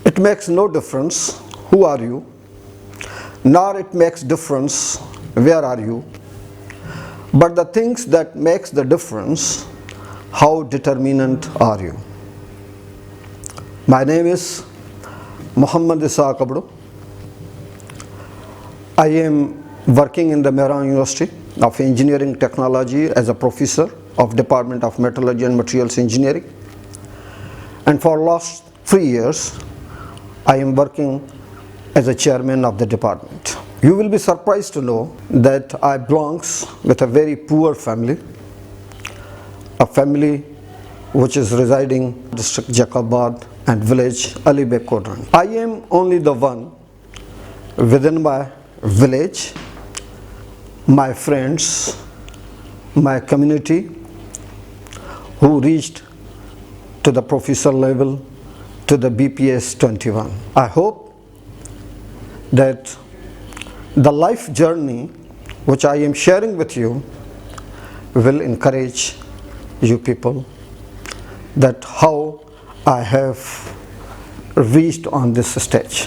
It makes no difference who are you, nor it makes difference where are you, but the things that makes the difference, how determinant are you. My name is Muhammad Isaaq Abdu. I am working in the Mehran University of Engineering Technology as a professor of Department of Metallurgy and Materials Engineering, and for last 3 years I am working as a chairman of the department. You will be surprised to know that I belongs with a very poor family, a family which is residing in district Jacobabad and village Ali Beg Kodran. I am only the one within my village, my friends, my community who reached to the professor level, to the BPS 21. I hope that the life journey which I am sharing with you will encourage you people, that how I have reached on this stage.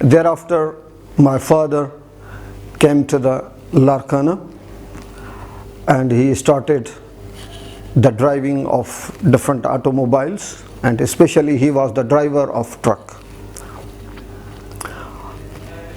Thereafter my father came to the Larkana and he started the driving of different automobiles, and especially he was the driver of truck.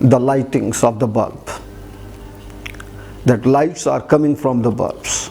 the lightings of the bulb, that lights are coming from the bulbs.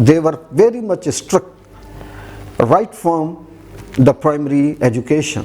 They were very much strict right from the primary education.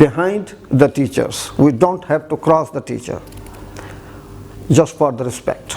behind the teachers. We don't have to cross the teacher just for the respect.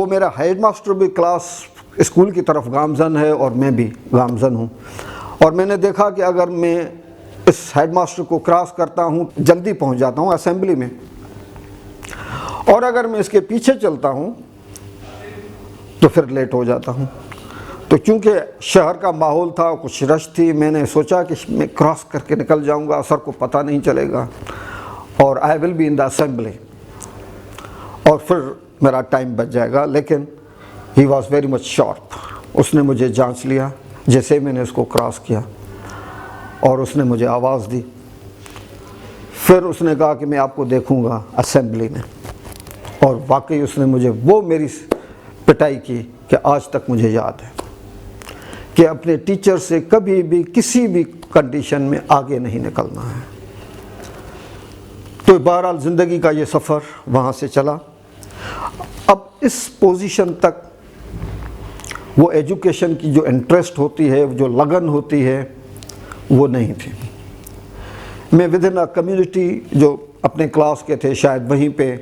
وہ میرا head master بھی class school کی طرف گامزن ہے اور میں بھی گامزن ہوں، اور میں نے دیکھا کہ اگر میں اس ہیڈ ماسٹر کو کراس کرتا ہوں جلدی پہنچ جاتا ہوں اسمبلی میں، اور اگر میں اس کے پیچھے چلتا ہوں تو پھر لیٹ ہو جاتا ہوں۔ تو چونکہ شہر کا ماحول تھا، کچھ رش تھی، میں نے سوچا کہ میں کراس کر کے نکل جاؤں گا، سر کو پتہ نہیں چلے گا، اور آئی will be in the assembly, اور پھر میرا ٹائم بچ جائے گا۔ لیکن he was very much sharp, اس نے مجھے جانچ لیا جیسے میں نے اس کو کراس کیا، اور اس نے مجھے آواز دی۔ پھر اس نے کہا کہ میں آپ کو دیکھوں گا اسمبلی میں، اور واقعی اس نے مجھے وہ میری پٹائی کی کہ آج تک مجھے یاد ہے کہ اپنے ٹیچر سے کبھی بھی کسی بھی کنڈیشن میں آگے نہیں نکلنا ہے۔ تو بہرحال زندگی کا یہ سفر وہاں سے چلا۔ اب اس پوزیشن تک وہ ایجوکیشن کی جو انٹرسٹ ہوتی ہے، جو لگن ہوتی ہے، وہ نہیں تھی۔ میں ود ان کمیونٹی جو اپنے کلاس کے تھے شاید وہیں پہ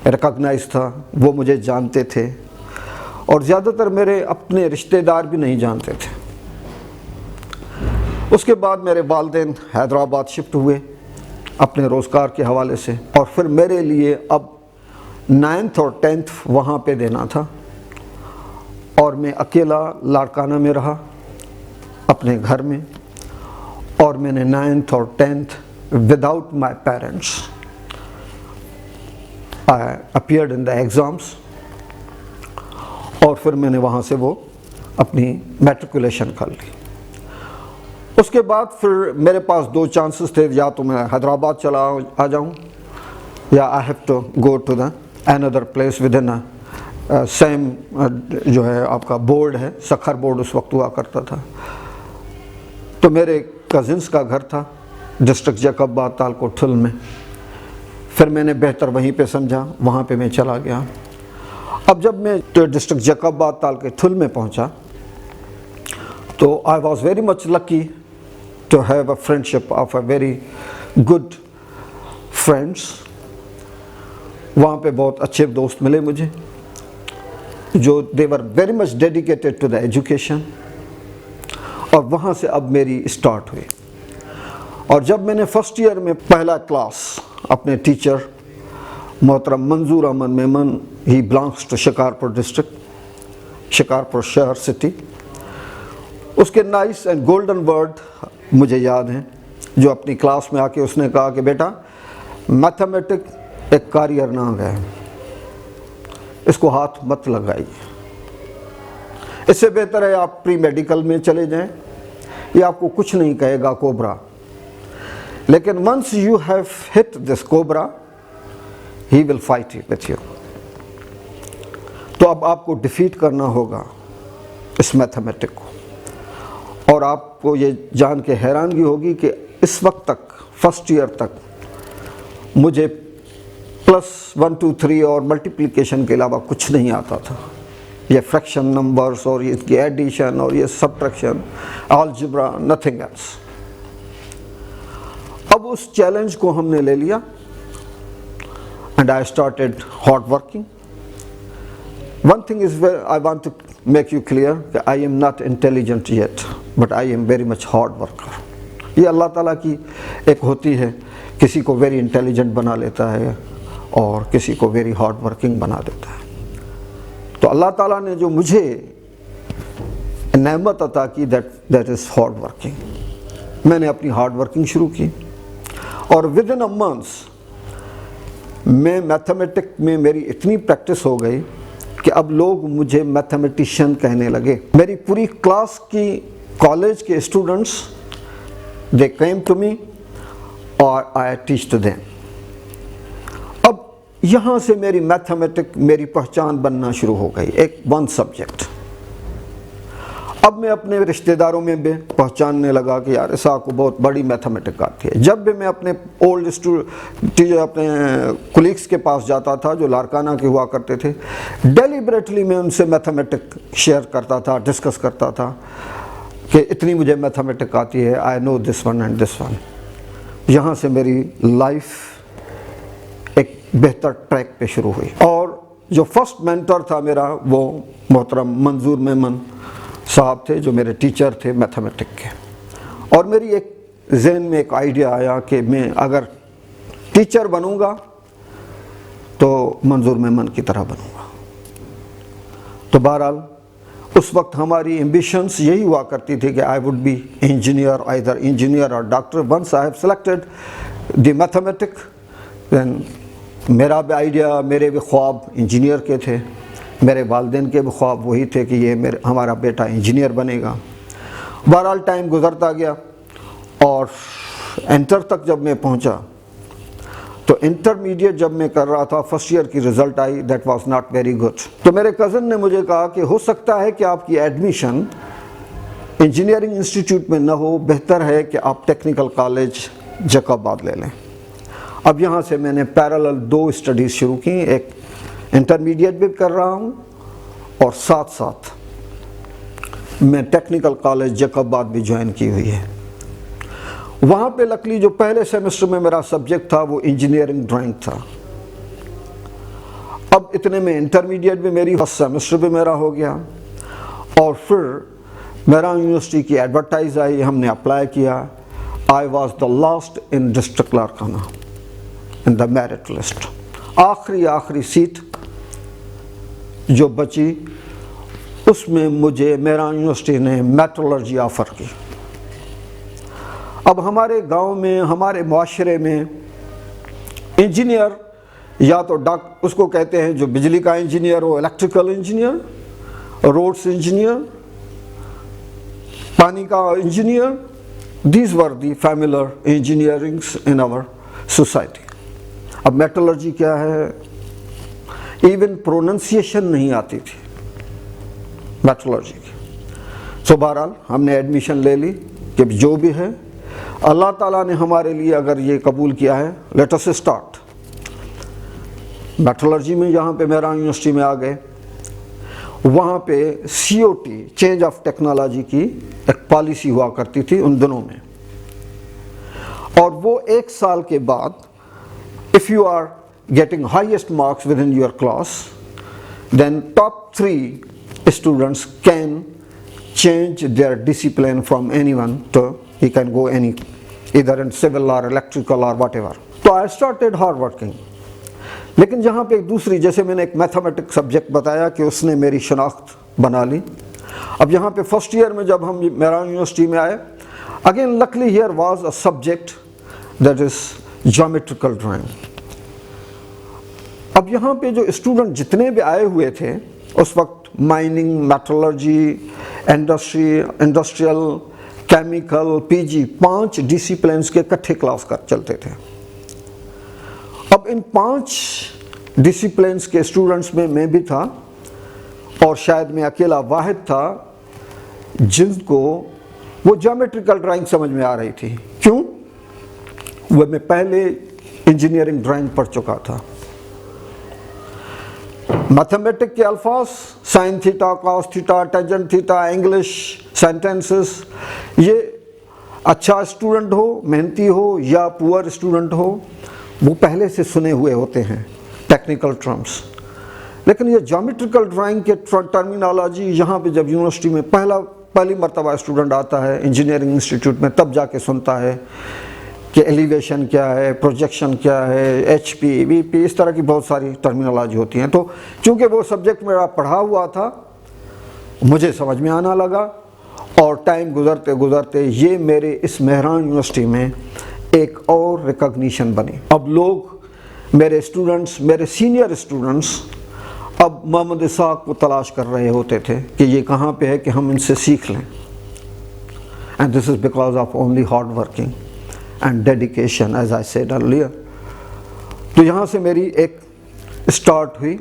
ریکگنائز تھا، وہ مجھے جانتے تھے، اور زیادہ تر میرے اپنے رشتہ دار بھی نہیں جانتے تھے۔ اس کے بعد میرے والدین حیدرآباد شفٹ ہوئے اپنے روزگار کے حوالے سے، اور پھر میرے لیے اب 9th اور 10th وہاں پہ دینا تھا، اور میں اکیلا لاڑکانہ میں رہا اپنے گھر میں، اور میں نے 9th اور 10th without my parents I appeared in the exams، اور پھر میں نے وہاں سے وہ اپنی میٹریکولیشن کر لی۔ اس کے بعد پھر میرے پاس دو چانسز تھے، یا تو میں حیدرآباد چلا آ جاؤں، یا I have to go to the another place within same جو ہے آپ کا بورڈ ہے، سکھر بورڈ اس وقت ہوا کرتا تھا۔ تو میرے کزنس کا گھر تھا ڈسٹرکٹ جیکب آباد تالکوٹ ٹھل میں، پھر میں نے بہتر وہیں پہ سمجھا، وہاں پہ میں چلا گیا۔ اب جب میں ڈسٹرکٹ جیکب آباد تالکوٹ ٹھل میں پہنچا تو I was very much lucky to have a friendship of a very good friends. وہاں پہ بہت اچھے دوست ملے مجھے جو they were very much dedicated to the education, اور وہاں سے اب میری اسٹارٹ ہوئی۔ اور جب میں نے فرسٹ ایئر میں پہلا کلاس اپنے ٹیچر محترم Manzoor Ahmed Memon, he belongs to Shikarpur district, Shikarpur شہر سٹی، اس کے نائس اینڈ گولڈن ورڈ مجھے یاد ہیں، جو اپنی کلاس میں آ کے اس نے کہا کہ بیٹا میتھمیٹک ایک کاریگر نام ہے، اس کو ہاتھ مت لگائیے، اس سے بہتر ہے آپ پری میڈیکل میں چلے جائیں، یہ آپ کو کچھ نہیں کہے گا کوبرا، لیکن once you have hit this cobra he will fight with you۔ تو اب آپ کو ڈیفیٹ کرنا ہوگا اس میتھمیٹک کو، اور آپ کو یہ جان کے حیرانگی ہوگی کہ اس وقت تک فرسٹ ایئر تک مجھے +1 2 3 اور ملٹیپلیکیشن کے علاوہ کچھ نہیں آتا تھا، یہ فریکشن نمبرز اور یہ کی ایڈیشن اور یہ سبٹریکشن، الجبرا، نتھنگ ایلس۔ اب اس چیلنج کو ہم نے لے لیا and I started hard working۔ One thing is where I want to make you clear that I am not intelligent yet but I am very much hard worker۔ یہ اللہ تعالیٰ کی ایک ہوتی ہے، کسی کو ویری انٹیلیجنٹ بنا لیتا ہے اور کسی کو ویری ہارڈ ورکنگ بنا دیتا ہے۔ تو اللہ تعالیٰ نے جو مجھے نعمت عطا کی that is hard working، میں نے اپنی ہارڈ ورکنگ شروع کی، اور within a month میں میتھمیٹک میں میری اتنی پریکٹس ہو گئی کہ اب لوگ مجھے میتھمیٹیشین کہنے لگے۔ میری پوری کلاس کی کالج کے students they came to me اور I teach to them۔ اب یہاں سے میری میتھمیٹک میری پہچان بننا شروع ہو گئی، ایک ون سبجیکٹ۔ اب میں اپنے رشتہ داروں میں بھی پہچاننے لگا کہ یار اسحاق کو بہت بڑی میتھمیٹک آتی ہے۔ جب بھی میں اپنے اولڈ اپنے کولیگس کے پاس جاتا تھا جو لاڑکانہ کے ہوا کرتے تھے، ڈیلیبریٹلی میں ان سے میتھمیٹک شیئر کرتا تھا، ڈسکس کرتا تھا کہ اتنی مجھے میتھمیٹک آتی ہے، I know this one and this one. یہاں سے میری لائف ایک بہتر ٹریک پہ شروع ہوئی، اور جو فرسٹ مینٹر تھا میرا وہ محترم منظور میمن صاحب تھے جو میرے ٹیچر تھے میتھمیٹک کے. اور میری ایک ذہن میں ایک آئیڈیا آیا کہ میں اگر ٹیچر بنوں گا تو منظور میمن کی طرح بنوں گا. تو بہرحال اس وقت ہماری ایمبیشنس یہی ہوا کرتی تھی کہ I would be engineer, either engineer اور doctor. Once I have selected the mathematic then میرا بھی آئیڈیا, میرے بھی خواب انجینئر کے تھے, میرے والدین کے بھی خواب وہی تھے کہ یہ ہمارا بیٹا انجینئر بنے گا. بہرحال ٹائم گزرتا گیا اور انٹر تک جب میں پہنچا تو انٹرمیڈیٹ جب میں کر رہا تھا فرسٹ ایئر کی result I, that was not very good. تو میرے کزن نے مجھے کہا کہ ہو سکتا ہے کہ آپ کی ایڈمیشن انجینئرنگ انسٹیٹیوٹ میں نہ ہو, بہتر ہے کہ آپ ٹیکنیکل کالج جیکب آباد لے لیں. اب یہاں سے میں نے پیرالل 2 اسٹڈیز شروع کی, ایک انٹرمیڈیٹ بھی کر رہا ہوں اور ساتھ ساتھ میں ٹیکنیکل کالج جیکب آباد بھی جوائن کی ہوئی ہے. وہاں پہ لکلی جو پہلے سیمسٹر میں میرا سبجیکٹ تھا وہ انجینئرنگ ڈرائنگ تھا. اب اتنے میں انٹرمیڈیٹ بھی میری فرسٹ سیمسٹر بھی میرا ہو گیا اور پھر میران یونیورسٹی کی ایڈورٹائز آئی, ہم نے اپلائی کیا. I was the last in district Larkana in the merit list. آخری سیٹ جو بچی اس میں مجھے میران یونیورسٹی نے میٹرولوجی آفر کی. اب ہمارے گاؤں میں, ہمارے معاشرے میں انجینئر یا تو اس کو کہتے ہیں جو بجلی کا انجینئر ہو, الیکٹریکل انجینئر, روڈس انجینئر, پانی کا engineer. These were the familiar engineerings in our society. اب میٹرولوجی کیا ہے, ایون پروننسیشن نہیں آتی تھی میٹرولوجی کی. سو بہرحال ہم نے ایڈمیشن لے لی کہ جو بھی ہے اللہ تعالیٰ نے ہمارے لیے اگر یہ قبول کیا ہے, لیٹ اس اسٹارٹ. میٹرولوجی میں جہاں پہ میران یونیورسٹی میں آ گئے, وہاں پہ COT چینج آف ٹیکنالوجی کی ایک پالیسی ہوا کرتی تھی ان دنوں میں, اور وہ 1 سال کے بعد if you are getting highest marks within your class, then top 3 students can change their discipline from anyone to he can go any either in civil or electrical or whatever. So I started hard working. لیکن جہاں پہ ایک دوسری, جیسے میں نے ایک mathematic subject بتایا کہ اس نے میری شناخت بنا لی. اب یہاں پہ فرسٹ ایئر میں جب ہم میران یونیورسٹی میں آئے, again luckily here was a subject that is geometrical drawing. اب یہاں پہ جو اسٹوڈنٹ جتنے بھی آئے ہوئے تھے اس وقت, mining, meteorology, industrial, chemical, PG, 5 disciplines کے اکٹھے کلاس چلتے تھے. اب ان 5 ڈسپلنس کے اسٹوڈنٹس میں بھی تھا, اور شاید میں اکیلا واحد تھا جن کو وہ جیومیٹریکل ڈرائنگ سمجھ میں آ رہی تھی. کیوں؟ وہ میں پہلے انجینئرنگ ڈرائنگ پڑھ چکا تھا. میتھمیٹک کے الفاظ, sine theta, cos theta, tangent theta, English sentences, یہ اچھا اسٹوڈنٹ ہو, محنتی ہو, یا پور اسٹوڈنٹ ہو, وہ پہلے سے سنے ہوئے ہوتے ہیں ٹیکنیکل ٹرمز. لیکن یہ جیومیٹریکل ڈرائنگ کے ٹرمینالوجی یہاں پہ جب یونیورسٹی میں پہلی مرتبہ اسٹوڈنٹ آتا ہے انجینئرنگ انسٹیٹیوٹ میں, تب جا کے سنتا ہے کہ ایلیویشن کیا ہے, پروجیکشن کیا ہے, HP, VP, اس طرح کی بہت ساری ٹرمینالوجی ہوتی ہیں. تو چونکہ وہ سبجیکٹ میرا پڑھا ہوا تھا, مجھے سمجھ میں آنا لگا, اور ٹائم گزرتے گزرتے یہ میرے اس مہران یونیورسٹی میں ایک اور ریکگنیشن بنی. اب لوگ میرے اسٹوڈنٹس, میرے سینئر اسٹوڈنٹس اب محمد اسحاق کو تلاش کر رہے ہوتے تھے کہ یہ کہاں پہ ہے کہ ہم ان سے سیکھ لیں. And this is because of only hard working and dedication, as I said earlier. تو یہاں سے میری ایک اسٹارٹ ہوئی,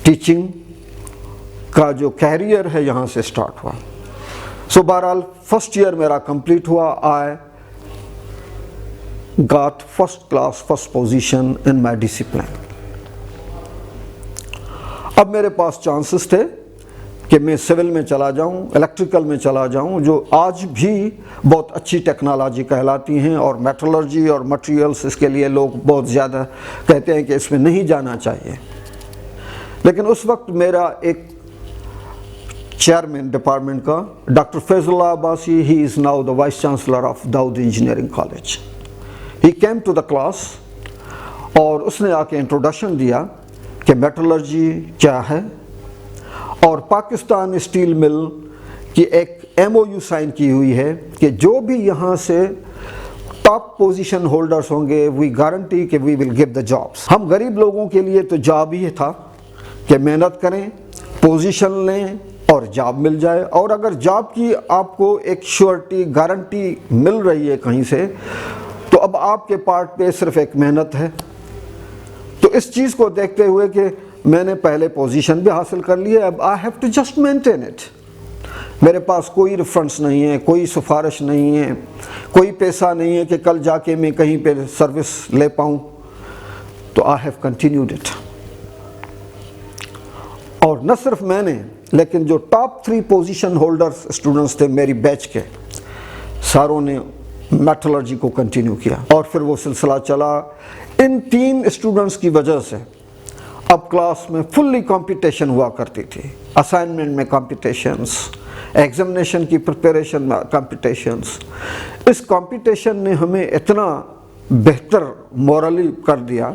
ٹیچنگ کا جو کیریئر ہے یہاں سے اسٹارٹ ہوا. سو بہرحال فرسٹ ایئر میرا کمپلیٹ ہوا. آئی got first class, first position in my discipline. اب میرے پاس چانسز تھے کہ میں سول میں چلا جاؤں, الیکٹریکل میں چلا جاؤں, جو آج بھی بہت اچھی ٹیکنالوجی کہلاتی ہیں, اور میٹرولوجی اور مٹیریلز اس کے لیے لوگ بہت زیادہ کہتے ہیں کہ اس میں نہیں جانا چاہیے. لیکن اس وقت میرا ایک چیئرمین ڈپارٹمنٹ کا doctor Faiz Ullah Abbasi, he is now the vice chancellor of Dawood engineering college. He came to the class اور اس نے آ کے انٹروڈکشن دیا کہ میٹلرجی کیا ہے, اور پاکستان اسٹیل مل کی ایک MOU سائن کی ہوئی ہے کہ جو بھی یہاں سے ٹاپ پوزیشن ہولڈرز ہوں گے وی گارنٹی کہ وی ول گیو دا جابس. ہم غریب لوگوں کے لیے تو جاب ہی تھا کہ محنت کریں, پوزیشن لیں اور جاب مل جائے, اور اگر جاب کی آپ کو ایک شیورٹی گارنٹی مل رہی ہے کہیں سے, تو اب آپ کے پارٹ پہ صرف ایک محنت ہے. تو اس چیز کو دیکھتے ہوئے کہ میں نے پہلے پوزیشن بھی حاصل کر لی ہے, اب I have to just maintain it. میرے پاس کوئی ریفرنس نہیں ہے, کوئی سفارش نہیں ہے, کوئی پیسہ نہیں ہے کہ کل جا کے میں کہیں پہ سروس لے پاؤں. تو آئی ہیو کنٹینیوڈ اٹ. اور نہ صرف میں نے, لیکن جو ٹاپ 3 پوزیشن ہولڈرز اسٹوڈنٹس تھے میری بیچ کے, ساروں نے میٹلرجی کو کنٹینیو کیا, اور پھر وہ سلسلہ چلا. ان 3 اسٹوڈنٹس کی وجہ سے اب کلاس میں فلی کمپٹیشن ہوا کرتی تھی. اسائنمنٹ میں کمپٹیشنز, ایگزامینیشن کی پریپریشن میں کمپٹیشنز. اس کمپٹیشن نے ہمیں اتنا بہتر مورلی کر دیا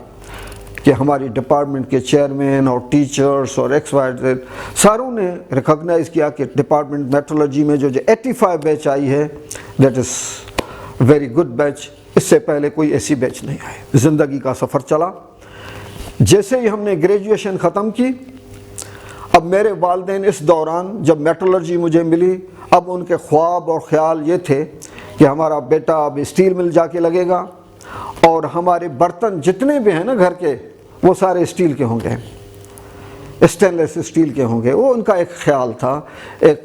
کہ ہماری ڈپارٹمنٹ کے چیئرمین اور ٹیچرز اور XYZ ساروں نے ریکگنائز کیا کہ ڈپارٹمنٹ میٹرولوجی میں جو 85 بیچ آئی ہے دیٹ از ویری گڈ بیچ. اس سے پہلے کوئی ایسی بیچ نہیں آئی. زندگی کا سفر چلا. جیسے ہی ہم نے گریجویشن ختم کی, اب میرے والدین اس دوران جب میٹرولوجی مجھے ملی, اب ان کے خواب اور خیال یہ تھے کہ ہمارا بیٹا اب اسٹیل مل جا کے لگے گا, اور ہمارے برتن جتنے بھی ہیں نا گھر کے وہ سارے اسٹیل کے ہوں گے, اسٹین لیس اسٹیل کے ہوں گے. وہ ان کا ایک خیال تھا, ایک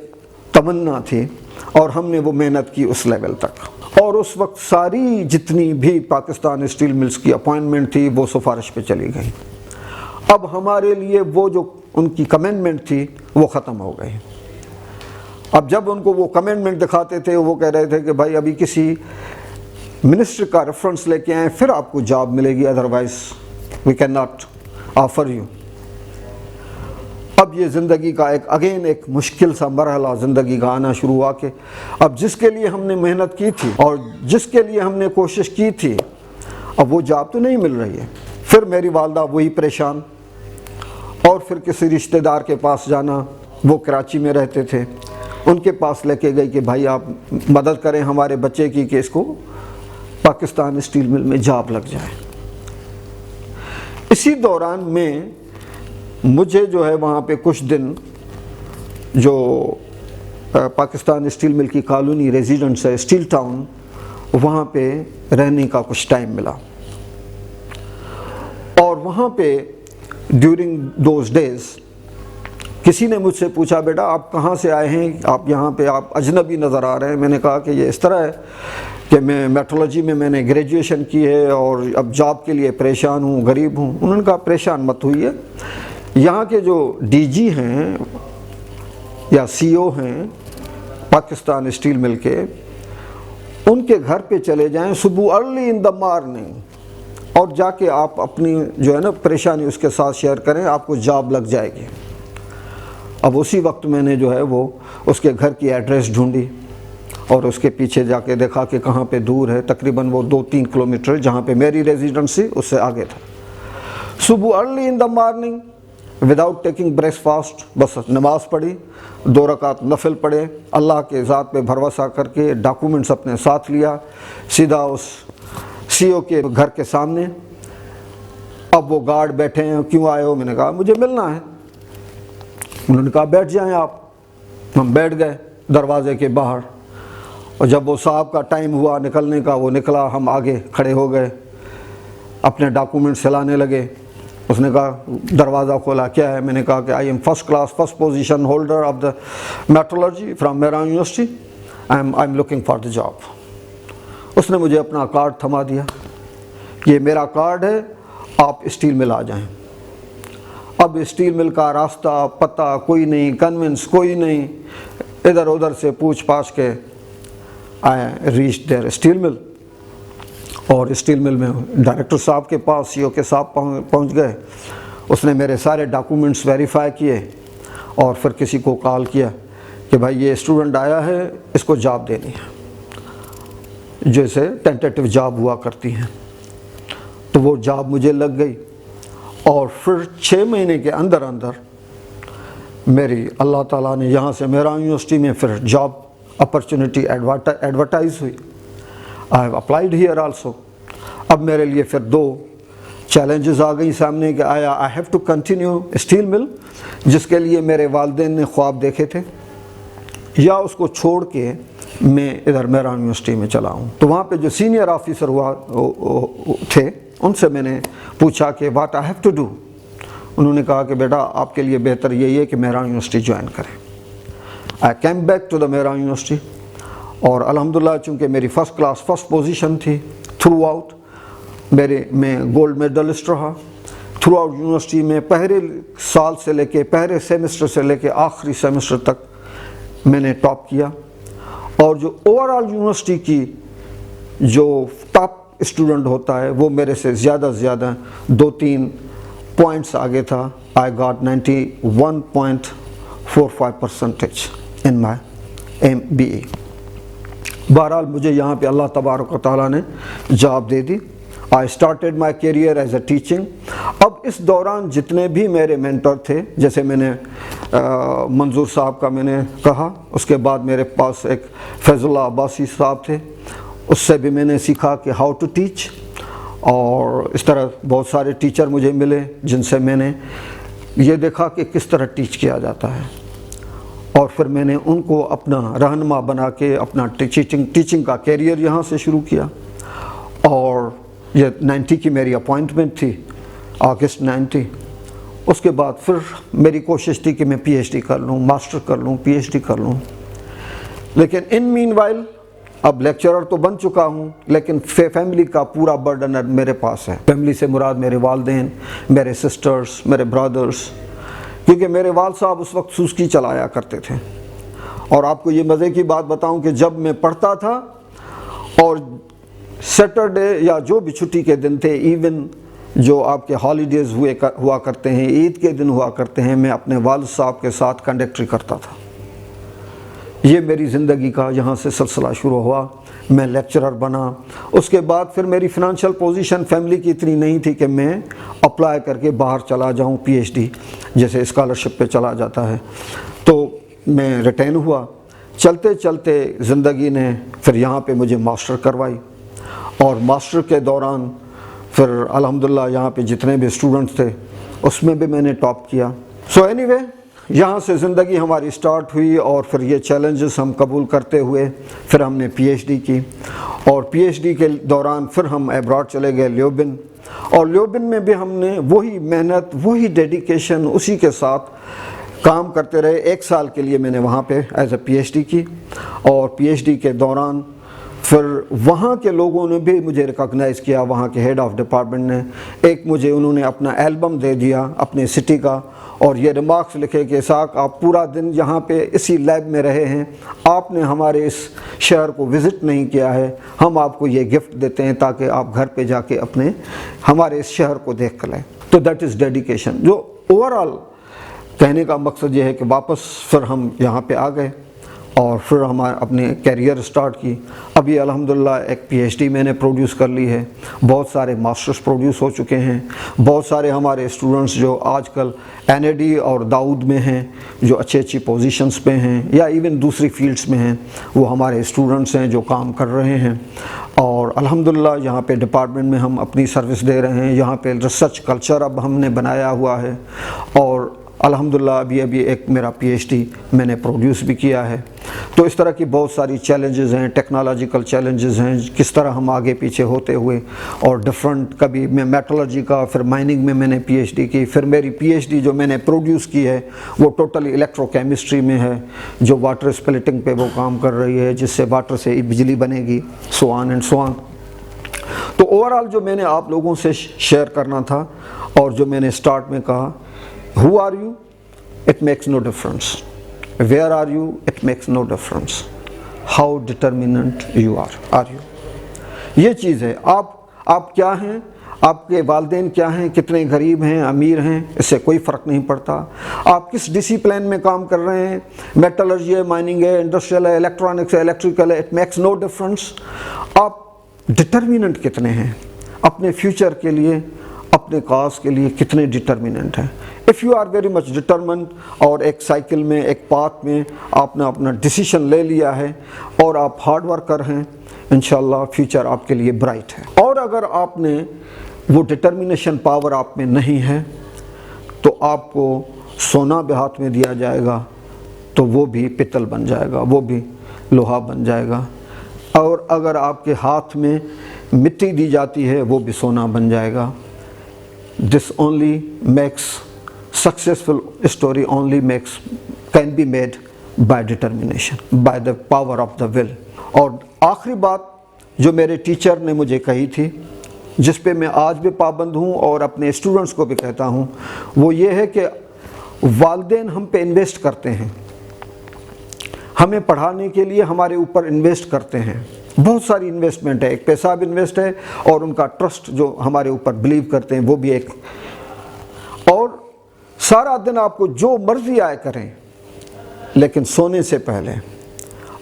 تمنا تھی, اور ہم نے وہ محنت کی اس لیول تک. اور اس وقت ساری جتنی بھی پاکستان اسٹیل ملز کی اپوائنٹمنٹ تھی وہ سفارش پہ چلی گئی. اب ہمارے لیے وہ جو ان کی کمنٹمنٹ تھی وہ ختم ہو گئی. اب جب ان کو وہ کمنٹمنٹ دکھاتے تھے وہ کہہ رہے تھے کہ بھائی ابھی کسی منسٹر کا ریفرنس لے کے آئیں پھر آپ کو جاب ملے گی, otherwise we can not offer you. اب یہ زندگی کا ایک مشکل سا مرحلہ زندگی کا آنا شروع ہوا کہ اب جس کے لیے ہم نے محنت کی تھی اور جس کے لیے ہم نے کوشش کی تھی, اب وہ جاب تو نہیں مل رہی ہے. پھر میری والدہ وہی پریشان, اور پھر کسی رشتہ دار کے پاس جانا, وہ کراچی میں رہتے تھے, ان کے پاس لے کے گئی کہ بھائی آپ مدد کریں ہمارے بچے کی کہ اس کو پاکستان اسٹیل مل میں جاب لگ جائے. اسی دوران میں مجھے جو ہے وہاں پہ کچھ دن جو پاکستان اسٹیل مل کی کالونی ریزیڈنٹس ہے اسٹیل ٹاؤن, وہاں پہ رہنے کا کچھ ٹائم ملا. اور وہاں پہ ڈیورنگ دوز ڈیز کسی نے مجھ سے پوچھا بیٹا آپ کہاں سے آئے ہیں, آپ یہاں پہ آپ اجنبی نظر آ رہے ہیں. میں نے کہا کہ یہ اس طرح ہے کہ میں میٹرولوجی میں نے گریجویشن کی ہے اور اب جاب کے لیے پریشان ہوں, غریب ہوں. انہوں نے کہا پریشان مت ہوئیے, یہاں کے جو DG ہیں یا CO ہیں پاکستان اسٹیل مل کے, ان کے گھر پہ چلے جائیں صبح ارلی ان دا مارننگ, اور جا کے آپ اپنی جو ہے نا پریشانی اس کے ساتھ شیئر کریں, آپ کو جاب لگ جائے گی. اب اسی وقت میں نے جو ہے وہ اس کے گھر کی ایڈریس ڈھونڈی اور اس کے پیچھے جا کے دیکھا کہ کہاں پہ دور ہے. تقریباً وہ 2-3 کلومیٹر جہاں پہ میری ریزیڈنسی اس سے آگے تھا. صبح early in the morning without taking break fast بس نماز پڑھی, 2 رکعت نفل پڑھے, اللہ کے ذات پہ بھروسہ کر کے ڈاکومنٹس اپنے ساتھ لیا, سیدھا اس CO کے گھر کے سامنے. اب وہ گارڈ بیٹھے ہیں, کیوں آئے ہو؟ میں نے کہا مجھے ملنا ہے. انہوں نے کہا بیٹھ جائیں آپ. ہم بیٹھ گئے دروازے کے باہر, اور جب وہ صاحب کا ٹائم ہوا نکلنے کا وہ نکلا, ہم آگے کھڑے ہو گئے, اپنے ڈاکومنٹس ہلانے لگے. اس نے کہا دروازہ کھولا, کیا ہے؟ میں نے کہا کہ I am first position holder of the metrology from Mehran university, I am looking for the job. اس نے مجھے اپنا کارڈ تھما دیا, یہ میرا کارڈ ہے, آپ اسٹیل مل آ جائیں. اب اسٹیل مل کا راستہ پتہ کوئی نہیں, کنونس کوئی نہیں, ادھر ادھر سے پوچھ پاچھ کے آئے ریچ دیر اسٹیل مل. اور اسٹیل مل میں ڈائریکٹر صاحب کے پاس CO کے صاحب پہنچ گئے. اس نے میرے سارے ڈاکومنٹس ویریفائی کیے اور پھر کسی کو کال کیا کہ بھائی یہ اسٹوڈنٹ آیا ہے، اس کو جاب دینی ہے، جیسے ٹینٹیٹیو جاب ہوا کرتی ہیں۔ تو وہ جاب مجھے لگ گئی اور پھر 6 مہینے کے اندر میری اللہ تعالیٰ نے یہاں سے میران یونیورسٹی میں پھر جاب اپرچونٹی ایڈورٹائز ہوئی۔ I have applied here also. اب میرے لیے پھر 2 چیلنجز آ گئی سامنے کہ I have to continue steel mill, جس کے لیے میرے والدین نے خواب دیکھے تھے، یا اس کو چھوڑ کے میں ادھر میران یونیورسٹی میں چلا ہوں۔ تو وہاں پہ جو سینئر آفیسر تھے ان سے میں نے پوچھا کہ what I have to do. انہوں نے کہا کہ بیٹا آپ کے لیے بہتر یہی ہے کہ میران یونیورسٹی جوائن کریں۔ I came back to the Meeran university, اور الحمدللہ چونکہ میری فرسٹ کلاس فرسٹ پوزیشن تھی تھرو آؤٹ، میں گولڈ میڈلسٹ رہا تھرو آؤٹ یونیورسٹی میں۔ پہلے سال سے لے کے پہلے سیمسٹر سے لے کے آخری سیمسٹر تک میں نے ٹاپ کیا، اور جو اوور آل یونیورسٹی کی جو ٹاپ اسٹوڈنٹ ہوتا ہے وہ میرے سے زیادہ 2-3 پوائنٹس آگے تھا۔ I got 91.45% in my MBA۔ بہرحال مجھے یہاں پہ اللہ تبارک و تعالیٰ نے جاب دے دی۔ I started my career as a teaching. اب اس دوران جتنے بھی میرے مینٹر تھے، جیسے میں نے منظور صاحب کا میں نے کہا، اس کے بعد میرے پاس ایک فیض اللہ عباسی صاحب تھے، اس سے بھی میں نے سیکھا کہ ہاؤ ٹو ٹیچ، اور اس طرح بہت سارے ٹیچر مجھے ملے جن سے میں نے یہ دیکھا کہ کس طرح ٹیچ کیا جاتا ہے، اور پھر میں نے ان کو اپنا رہنما بنا کے اپنا ٹیچنگ کا کیریئر یہاں سے شروع کیا۔ اور یہ 90 کی میری اپوائنٹمنٹ تھی، اگست 90۔ اس کے بعد پھر میری کوشش تھی کہ میں PhD کر لوں، ماسٹر کر لوں، PhD کر لوں، لیکن ان مین وائل اب لیکچرر تو بن چکا ہوں، لیکن فیملی کا پورا برڈن میرے پاس ہے۔ فیملی سے مراد میرے والدین، میرے سسٹرز، میرے برادرز، کیونکہ میرے والد صاحب اس وقت سوزکی چلایا کرتے تھے۔ اور آپ کو یہ مزے کی بات بتاؤں کہ جب میں پڑھتا تھا اور سیٹرڈے یا جو بھی چھٹی کے دن تھے، ایون جو آپ کے ہالیڈیز ہوا کرتے ہیں، عید کے دن ہوا کرتے ہیں، میں اپنے والد صاحب کے ساتھ کنڈکٹری کرتا تھا۔ یہ میری زندگی کا یہاں سے سلسلہ شروع ہوا، میں لیکچرر بنا۔ اس کے بعد پھر میری فنانشل پوزیشن فیملی کی اتنی نہیں تھی کہ میں اپلائی کر کے باہر چلا جاؤں PhD، جیسے اسکالرشپ پہ چلا جاتا ہے، تو میں ریٹین ہوا۔ چلتے چلتے زندگی نے پھر یہاں پہ مجھے ماسٹر کروائی، اور ماسٹر کے دوران پھر الحمدللہ یہاں پہ جتنے بھی اسٹوڈنٹس تھے اس میں بھی میں نے ٹاپ کیا۔ سو اینی وے یہاں سے زندگی ہماری سٹارٹ ہوئی، اور پھر یہ چیلنجز ہم قبول کرتے ہوئے پھر ہم نے PhD کی، اور PhD کے دوران پھر ہم ایبراڈ چلے گئے لیوبن، اور لیوبن میں بھی ہم نے وہی محنت، وہی ڈیڈیکیشن، اسی کے ساتھ کام کرتے رہے۔ 1 سال کے لیے میں نے وہاں پہ ایز اے PhD کی، اور PhD کے دوران پھر وہاں کے لوگوں نے بھی مجھے ریکگنائز کیا، وہاں کے ہیڈ آف ڈپارٹمنٹ نے ایک مجھے انہوں نے اپنا البم دے دیا اپنے سٹی کا، اور یہ ریمارکس لکھے کہ اسحاق آپ پورا دن یہاں پہ اسی لیب میں رہے ہیں، آپ نے ہمارے اس شہر کو وزٹ نہیں کیا ہے، ہم آپ کو یہ گفٹ دیتے ہیں تاکہ آپ گھر پہ جا کے اپنے ہمارے اس شہر کو دیکھ کر لیں۔ تو دیٹ از ڈیڈیکیشن۔ جو اوور آل کہنے کا مقصد یہ ہے کہ واپس پھر ہم یہاں پہ آ گئے، اور پھر ہم اپنے کیریئر سٹارٹ کی۔ ابھی الحمدللہ ایک PhD میں نے پروڈیوس کر لی ہے، بہت سارے ماسٹرز پروڈیوس ہو چکے ہیں، بہت سارے ہمارے اسٹوڈنٹس جو آج کل NAD اور داؤد میں ہیں، جو اچھی پوزیشنز پہ ہیں، یا ایون دوسری فیلڈز میں ہیں، وہ ہمارے اسٹوڈنٹس ہیں جو کام کر رہے ہیں۔ اور الحمدللہ یہاں پہ ڈپارٹمنٹ میں ہم اپنی سروس دے رہے ہیں، یہاں پہ ریسرچ کلچر اب ہم نے بنایا ہوا ہے، اور الحمدللہ ابھی ایک میرا PhD میں نے پروڈیوس بھی کیا ہے۔ تو اس طرح کی بہت ساری چیلنجز ہیں، ٹیکنالوجیکل چیلنجز ہیں، کس طرح ہم آگے پیچھے ہوتے ہوئے، اور ڈفرنٹ، کبھی میں میٹالرجی کا، پھر مائننگ میں نے PhD کی، پھر میری PhD جو میں نے پروڈیوس کی ہے وہ ٹوٹلی الیکٹرو کیمسٹری میں ہے، جو واٹر اسپلٹنگ پہ وہ کام کر رہی ہے، جس سے واٹر سے بجلی بنے گی، سو آن اینڈ سو آن۔ تو اوور آل جو میں نے آپ لوگوں سے شیئر کرنا تھا، اور جو میں نے اسٹارٹ میں کہا، who are you? It makes no difference. Where are you? It makes no difference. How determined you are you? یہ چیز ہے، آپ کیا ہیں، آپ کے والدین کیا ہیں، کتنے غریب ہیں، امیر ہیں، اس سے کوئی فرق نہیں پڑتا. آپ کس ڈسپلن میں کام کر رہے ہیں، میٹلرجی ہے، مائننگ ہے، انڈسٹریل ہے، الیکٹرانکس ہے، الیکٹریکل ہے، اٹ میکس نو ڈفرنس. آپ ڈٹرمننٹ کتنے ہیں اپنے فیوچر کے لیے، اپنے کاز کے لیے کتنے ڈٹرمننٹ ہیں. If you are very much determined, اور ایک سائیکل میں، ایک پاتھ میں آپ نے اپنا ڈیسیشن لے لیا ہے اور آپ ہارڈ ورکر ہیں، انشاءاللہ فیوچر آپ کے لیے برائٹ ہے. اور اگر آپ نے وہ ڈٹرمنیشن پاور آپ میں نہیں ہے تو آپ کو سونا بھی ہاتھ میں دیا جائے گا تو وہ بھی پتل بن جائے گا، وہ بھی لوہا بن جائے گا. اور اگر آپ کے ہاتھ میں مٹی دی جاتی ہے وہ بھی سونا بن جائے گا. This only makes successful story only can be made by determination, by the power of the will. اور آخری بات جو میرے ٹیچر نے مجھے کہی تھی، جس پہ میں آج بھی پابند ہوں اور اپنے اسٹوڈنٹس کو بھی کہتا ہوں، وہ یہ ہے کہ والدین ہم پہ انویسٹ کرتے ہیں، ہمیں پڑھانے کے لیے ہمارے اوپر انویسٹ کرتے ہیں. بہت ساری انویسٹمنٹ ہے، ایک پیسہ بھی انویسٹ ہے اور ان کا ٹرسٹ جو ہمارے اوپر بلیو کرتے ہیں وہ بھی ایک. اور سارا دن آپ کو جو مرضی آئے کریں، لیکن سونے سے پہلے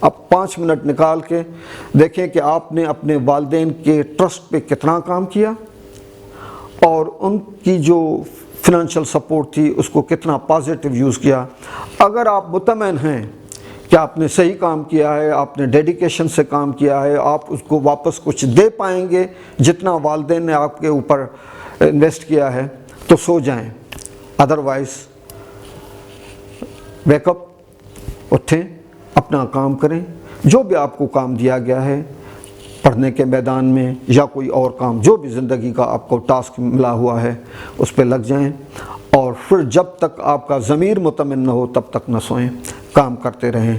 اب 5 منٹ نکال کے دیکھیں کہ آپ نے اپنے والدین کے ٹرسٹ پہ کتنا کام کیا اور ان کی جو فنانشل سپورٹ تھی اس کو کتنا پازیٹیو یوز کیا. اگر آپ مطمئن ہیں کہ آپ نے صحیح کام کیا ہے، آپ نے ڈیڈیکیشن سے کام کیا ہے، آپ اس کو واپس کچھ دے پائیں گے جتنا والدین نے آپ کے اوپر انویسٹ کیا ہے، تو سو جائیں. ادروائز ویک اپ، اٹھیں، اپنا کام کریں. جو بھی آپ کو کام دیا گیا ہے پڑھنے کے میدان میں یا کوئی اور کام، جو بھی زندگی کا آپ کو ٹاسک ملا ہوا ہے اس پہ لگ جائیں. اور پھر جب تک آپ کا ضمیر مطمئن نہ ہو تب تک نہ سوئیں، کام کرتے رہیں.